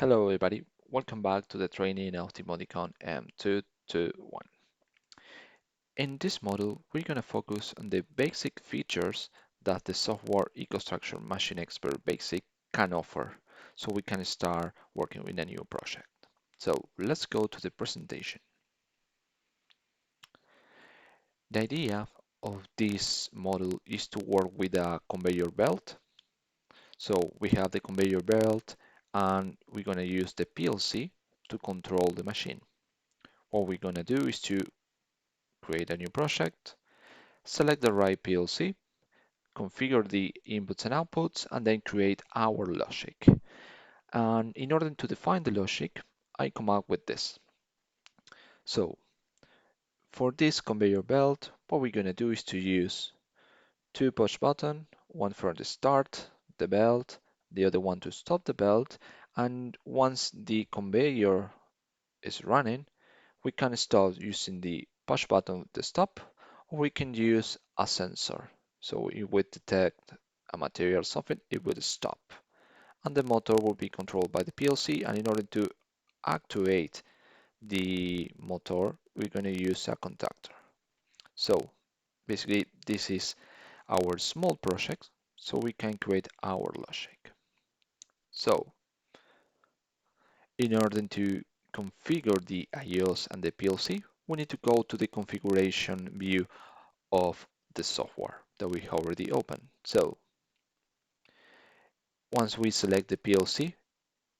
Hello everybody, welcome back to the training of the Modicon M221. In this module, we're going to focus on the basic features that the software EcoStruxure Machine Expert Basic can offer, so we can start working with a new project. So let's go to the presentation. The idea of this model is to work with a conveyor belt. So we have the conveyor belt and we're going to use the PLC to control the machine. What we're going to do is to create a new project, select the right PLC, configure the inputs and outputs, and then create our logic. And in order to define the logic, I come up with this. So for this conveyor belt, what we're going to do is to use two push buttons, one for the start the belt, the other one to stop the belt, and once the conveyor is running, we can start using the push button to stop, or we can use a sensor. So it would detect a material soften, it would stop. And the motor will be controlled by the PLC, and in order to activate the motor, we're going to use a contactor. So basically, this is our small project, so we can create our logic. So in order to configure the IOs and the PLC, we need to go to the configuration view of the software that we already opened. So once we select the PLC,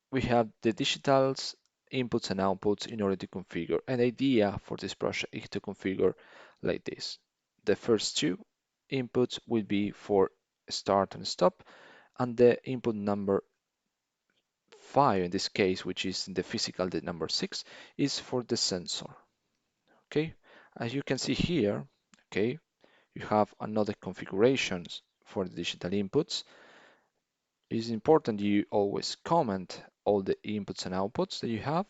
we have the digitals, inputs and outputs in order to configure. An idea for this project is to configure like this. The first two inputs will be for start and stop, and the input number 5 in this case, which is in the physical, the number 6, is for the sensor. Okay, as you can see here, okay, you have another configurations for the digital inputs. It is important you always comment all the inputs and outputs that you have.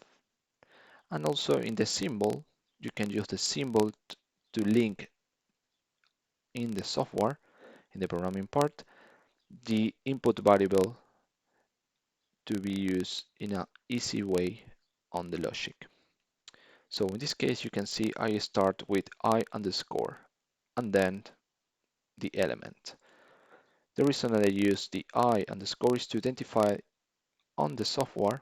And also in the symbol, you can use the symbol to link in the software, in the programming part, the input variable to be used in an easy way on the logic. So in this case, you can see I start with I underscore and then the element. The reason that I use the I underscore is to identify on the software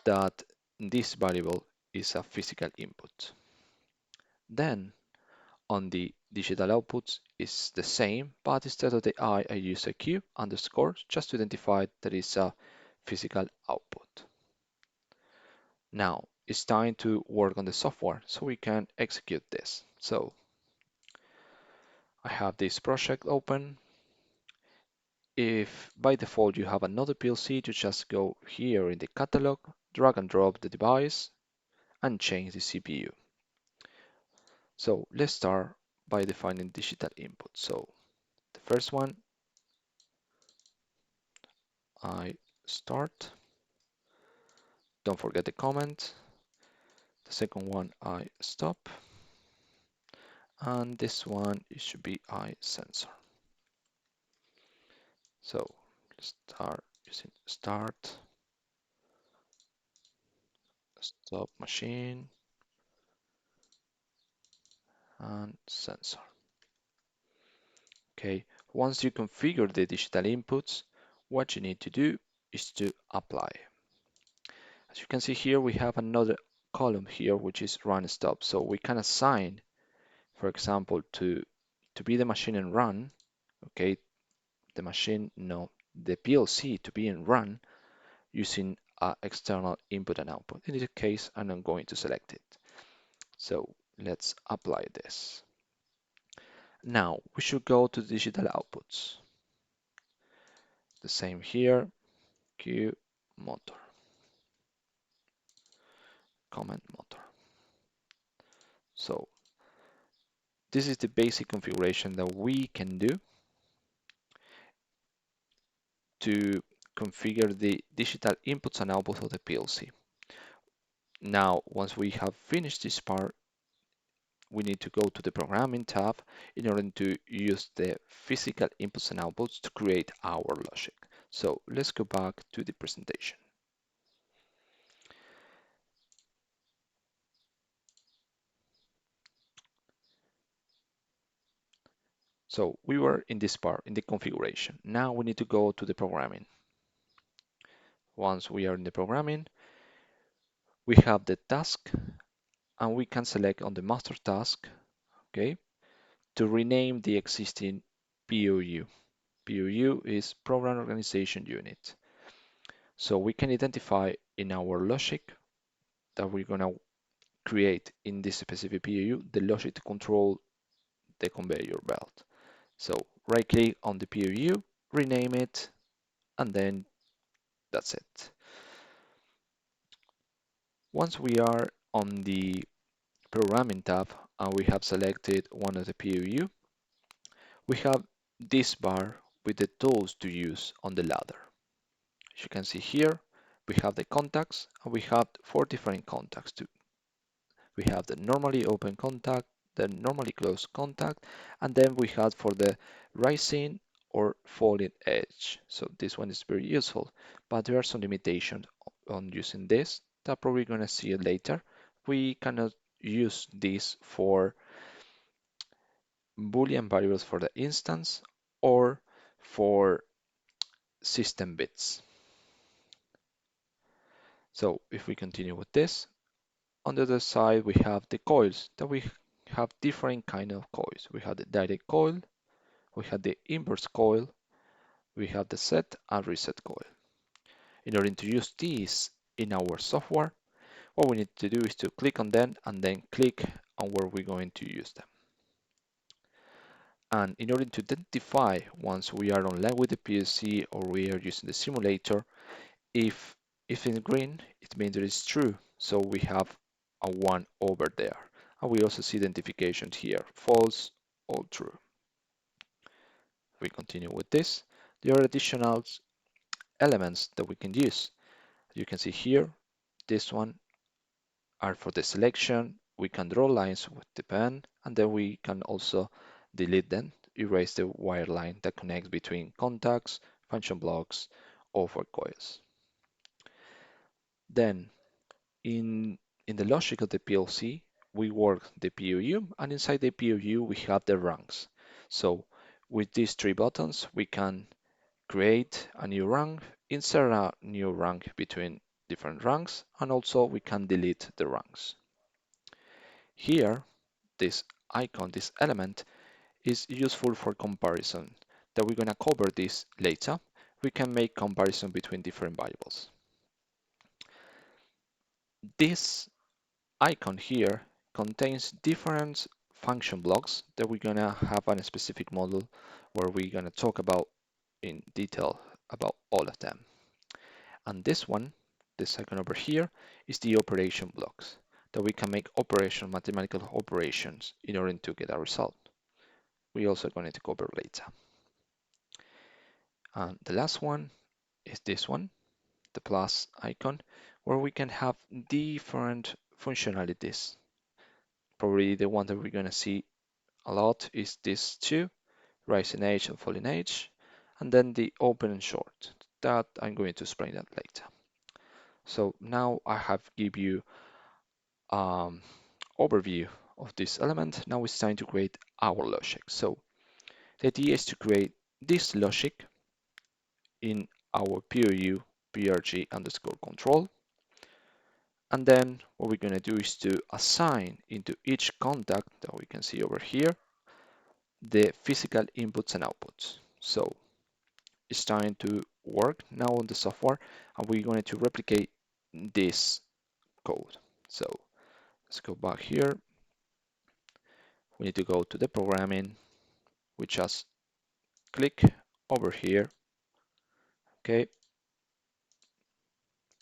that this variable is a physical input. Then on the digital outputs is the same, but instead of the I use a Q underscore just to identify that it's a physical output. Now it's time to work on the software so we can execute this. So I have this project open. If by default you have another PLC, you just go here in the catalog, drag and drop the device, and change the CPU. So let's start by defining digital input. So the first one, I start. Don't forget the comment. The second one, I stop. And this one, it should be I sensor. So let's start using start, stop machine, and sensor. Okay, once you configure the digital inputs, what you need to do is to apply. As you can see here, we have another column here, which is run stop. So we can assign, for example, to be the machine and run, okay, the machine, no, the PLC to be in run using external input and output. In this case, I'm not going to select it. So let's apply this. Now we should go to digital outputs. The same here, Q motor, comment motor. So this is the basic configuration that we can do to configure the digital inputs and outputs of the PLC. Now, once we have finished this part, we need to go to the programming tab in order to use the physical inputs and outputs to create our logic. So let's go back to the presentation. So we were in this part, in the configuration. Now we need to go to the programming. Once we are in the programming, we have the task, and we can select on the master task, okay, to rename the existing POU. POU is Program Organization Unit. So we can identify in our logic that we're gonna create in this specific POU the logic to control the conveyor belt. So right click on the POU, rename it, and then that's it. Once we are on the programming tab and we have selected one of the POU, we have this bar with the tools to use on the ladder. As you can see here, we have the contacts and we have 4 different contacts too. We have the normally open contact, the normally closed contact, and then we have for the rising or falling edge. So this one is very useful, but there are some limitations on using this that probably going to see it later. We cannot use this for Boolean variables for the instance or for system bits. So if we continue with this, on the other side we have the coils that we have different kind of coils. We have the direct coil, we have the inverse coil, we have the set and reset coil. In order to use these in our software, what we need to do is to click on them and then click on where we're going to use them. And in order to identify once we are online with the PLC or we are using the simulator, if it's green, it means that it's true. So we have a 1 over there. And we also see identifications here, false or true. We continue with this. There are additional elements that we can use. You can see here, this one are for the selection. We can draw lines with the pen, and then we can also delete them, erase the wire line that connects between contacts, function blocks, or for coils. Then in the logic of the PLC, we work the POU, and inside the POU we have the ranks. So with these 3 buttons, we can create a new rank, insert a new rank between different ranks, and also we can delete the ranks. Here, this icon, this element, is useful for comparison. That we're gonna cover this later. We can make comparison between different variables. This icon here contains different function blocks that we're gonna have on a specific model where we're gonna talk about in detail about all of them. And this one, this icon over here, is the operation blocks that we can make mathematical operations in order to get a result. We also going to cover later. And the last one is this one, the plus icon, where we can have different functionalities. Probably the one that we're going to see a lot is this two, rising edge and falling edge, and then the open and short. That I'm going to explain that later. So now I have give you overview of this element. Now it's time to create our logic. So the idea is to create this logic in our POU PRG underscore control. And then what we're going to do is to assign into each contact that we can see over here the physical inputs and outputs. So it's time to work now on the software, and we're going to replicate this code. So let's go back here. We need to go to the programming. We just click over here. Okay, as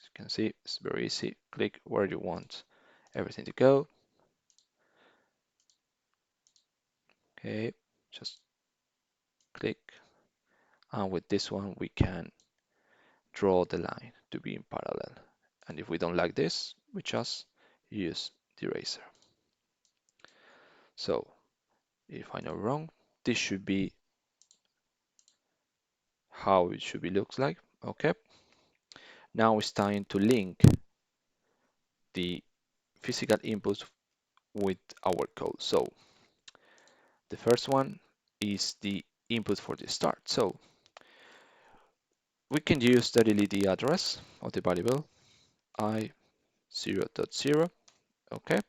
you can see, it's very easy. Click where you want everything to go. Okay, just click, and with this one we can draw the line to be in parallel. And if we don't like this, we just use the eraser. So if I know wrong, this should be how it should be looks like. Okay, now it's time to link the physical inputs with our code. So the first one is the input for the start. So we can use the LED address of the variable I0.0, okay?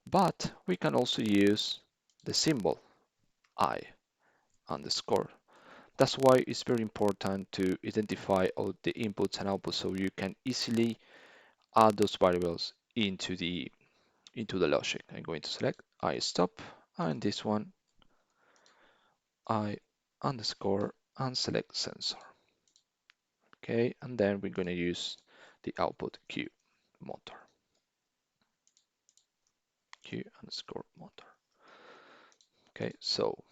But we can also use the symbol I underscore. That's why it's very important to identify all the inputs and outputs so you can easily add those variables into the logic. I'm going to select I stop and this one I underscore and select sensor. Okay, and then we're going to use the output Q motor. Q underscore motor. Okay, so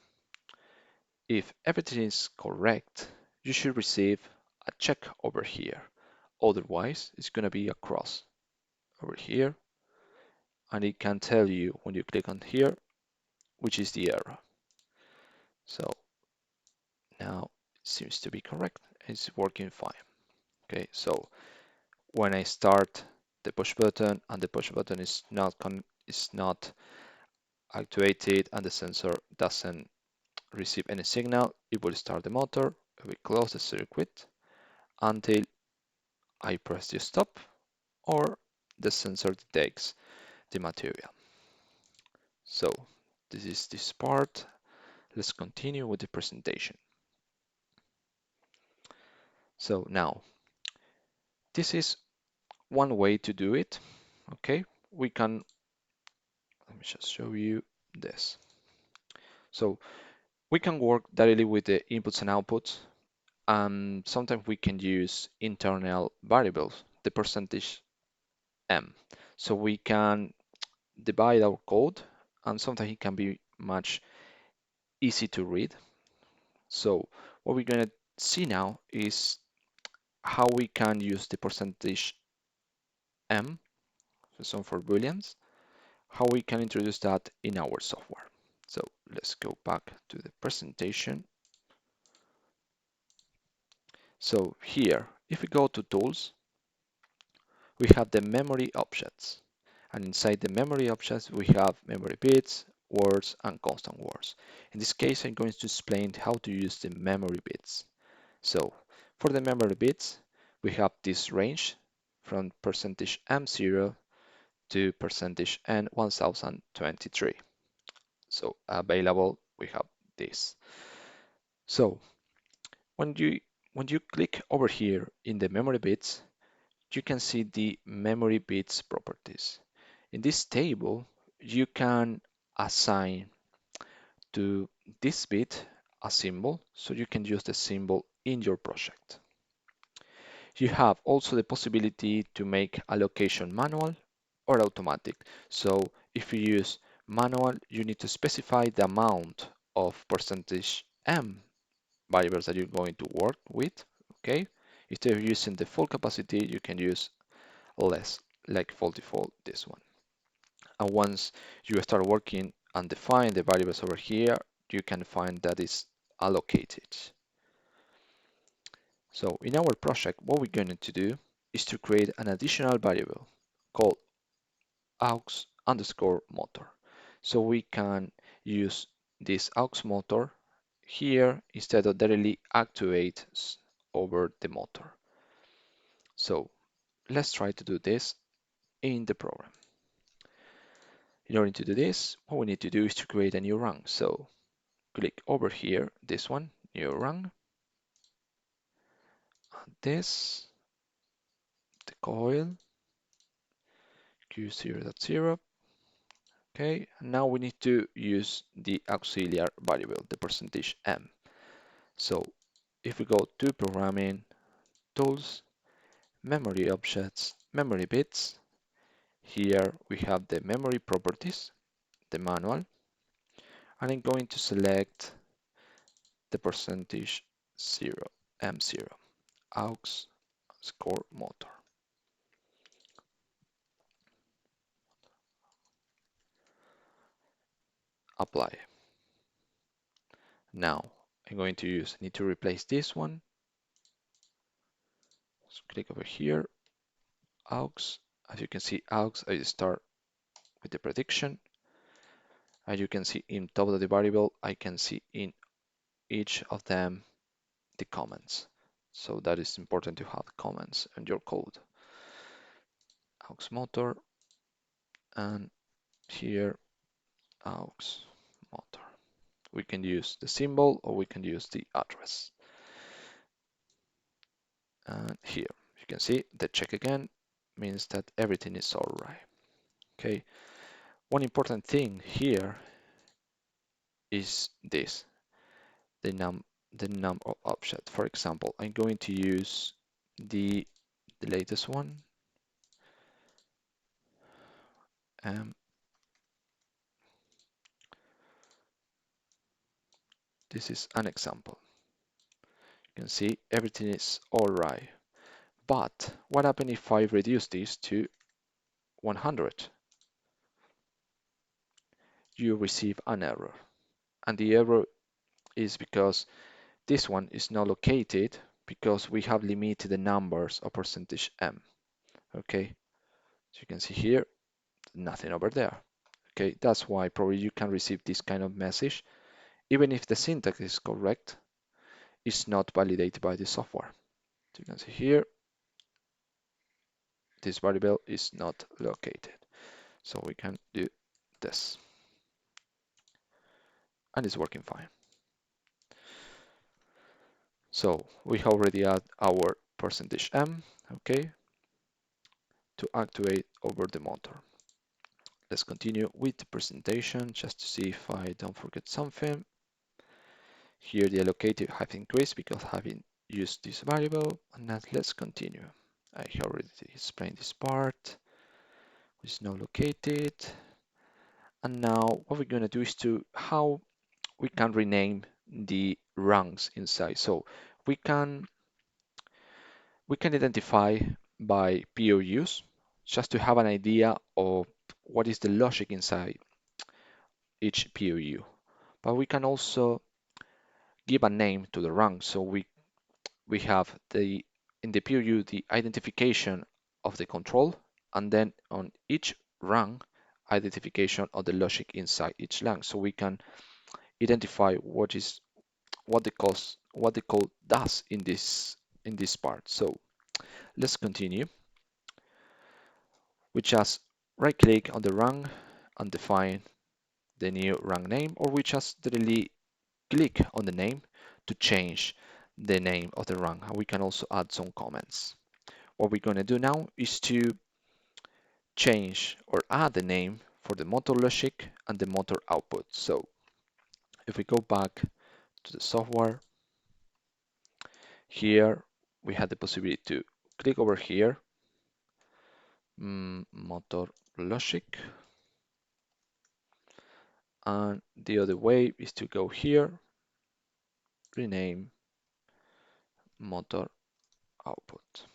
if everything is correct, you should receive a check over here. Otherwise, it's going to be a cross over here, and it can tell you when you click on here, which is the error. So now it seems to be correct. It's working fine. Okay, so when I start the push button and the push button is not activated and the sensor doesn't receive any signal, it will start the motor. We close the circuit until I press the stop or the sensor detects the material. So this is this part. Let's continue with the presentation. So now this is one way to do it. Okay, let me just show you this. So we can work directly with the inputs and outputs. Sometimes we can use internal variables, the percentage M. So we can divide our code, and sometimes it can be much easy to read. So what we're going to see now is how we can use the percentage M, so for booleans, how we can introduce that in our software. So let's go back to the presentation. So here, if we go to tools, we have the memory objects. And inside the memory objects, we have memory bits, words, and constant words. In this case, I'm going to explain how to use the memory bits. So for the memory bits, we have this range from percentage %M0 to percentage %N1023. So available, we have this. So when you click over here in the memory bits, you can see the memory bits properties. In this table, you can assign to this bit a symbol, so you can use the symbol in your project. You have also the possibility to make allocation manual or automatic. So if you use manual, you need to specify the amount of percentage M variables that you're going to work with, okay? Instead of using the full capacity, you can use less, like full default, this one. And once you start working and define the variables over here, you can find that is allocated. So in our project, what we're going to do is to create an additional variable called aux underscore motor. So we can use this aux motor here instead of directly activate over the motor. So let's try to do this in the program. In order to do this, what we need to do is to create a new run. So click over here, this one, new run, this, the coil, Q0.0. Okay, and now we need to use the auxiliary variable, the percentage %M. So if we go to programming, tools, memory objects, memory bits, here we have the memory properties, the manual, and I'm going to select the percentage %M0, aux score motor. Apply. Now I'm going to need to replace this one. So click over here, aux. As you can see, aux, I start with the prediction. As you can see in top of the variable, I can see in each of them the comments. So that is important to have comments in your code. Aux motor, and here aux motor. We can use the symbol or we can use the address. And here you can see the check again means that everything is all right. Okay. One important thing here is this, the num of object. For example, I'm going to use the latest one. This is an example. You can see everything is all right. But what happens if I reduce this to 100? You receive an error. And the error is because this one is not located because we have limited the numbers of percentage %m. Okay, so you can see here, nothing over there. Okay, that's why probably you can receive this kind of message. Even if the syntax is correct, it's not validated by the software. So you can see here, this variable is not located. So we can do this. And it's working fine. So we already add our percentage %m, okay, to activate over the motor. Let's continue with the presentation just to see if I don't forget something. Here the allocated have increased because having used this variable, and now let's continue. I already explained this part, which is now located. And now what we're going to do is to how we can rename the rungs inside. So we can identify by POUs just to have an idea of what is the logic inside each POU. But we can also give a name to the rung. So we have in the POU the identification of the control, and then on each rung identification of the logic inside each rung. So we can identify what the code does in this part. So let's continue. We just right click on the rung and define the new rung name, or we just directly click on the name to change the name of the rung. We can also add some comments. What we're going to do now is to change or add the name for the motor logic and the motor output. So if we go back to the software, here we had the possibility to click over here, motor logic, and the other way is to go here, rename motor output,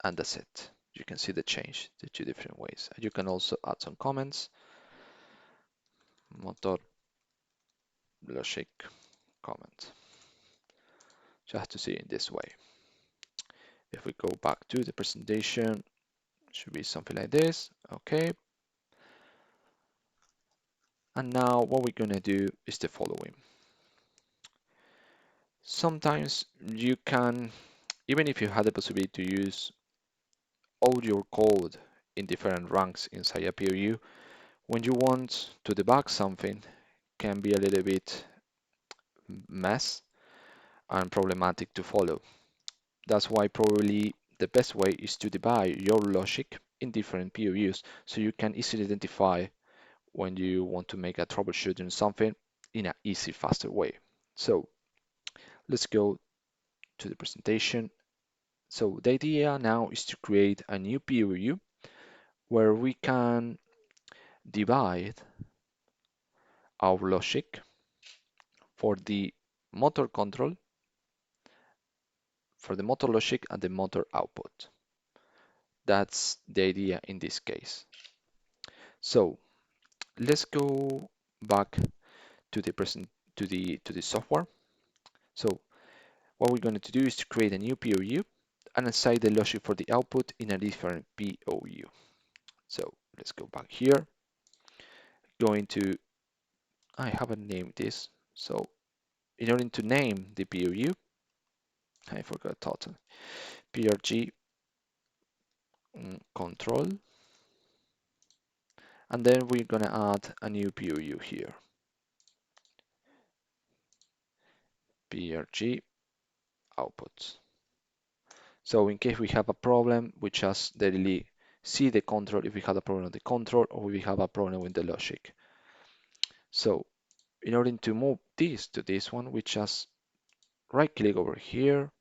and that's it. You can see the change, the two different ways. You can also add some comments, motor logic comment, just to see in this way. If we go back to the presentation, it should be something like this. Okay. And now what we're going to do is the following. Sometimes you can, even if you had the possibility to use all your code in different ranks inside a POU, when you want to debug something, can be a little bit mess and problematic to follow. That's why probably the best way is to divide your logic in different POUs so you can easily identify when you want to make a troubleshooting something in an easy, faster way. So let's go to the presentation. So the idea now is to create a new POU where we can divide our logic for the motor control, for the motor logic and the motor output. That's the idea in this case. So let's go back to the software. So what we're going to do is to create a new POU and assign the logic for the output in a different POU. So let's go back here, going to, I haven't named this. So in order to name the POU, I forgot totally, PRG control, and then we're gonna add a new POU here, PRG outputs. So in case we have a problem, we just directly see the control if we have a problem with the control or we have a problem with the logic. So in order to move this to this one, we just right click over here.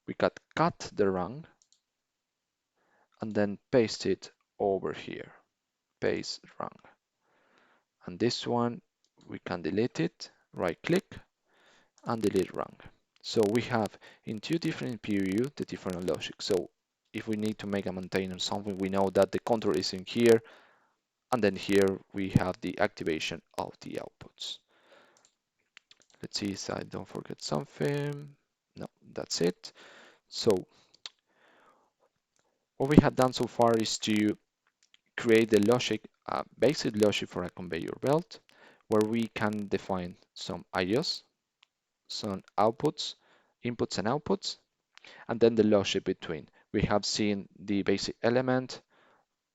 We can cut the run and then paste it over here. Paste run. And this one, we can delete it, right click and delete run. So we have in two different POU the different logic. So if we need to make a maintenance something, we know that the control is in here, and then here we have the activation of the outputs. Let's see if I don't forget something. No, that's it. So what we have done so far is to create the logic, basic logic for a conveyor belt, where we can define some IOs, some outputs, inputs and outputs, and then the logic between. We have seen the basic element,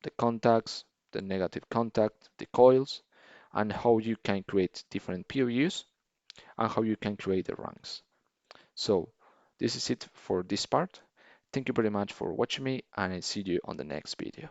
the contacts, the negative contact, the coils, and how you can create different POUs and how you can create the ranks. So this is it for this part. Thank you very much for watching me, and I see you on the next video.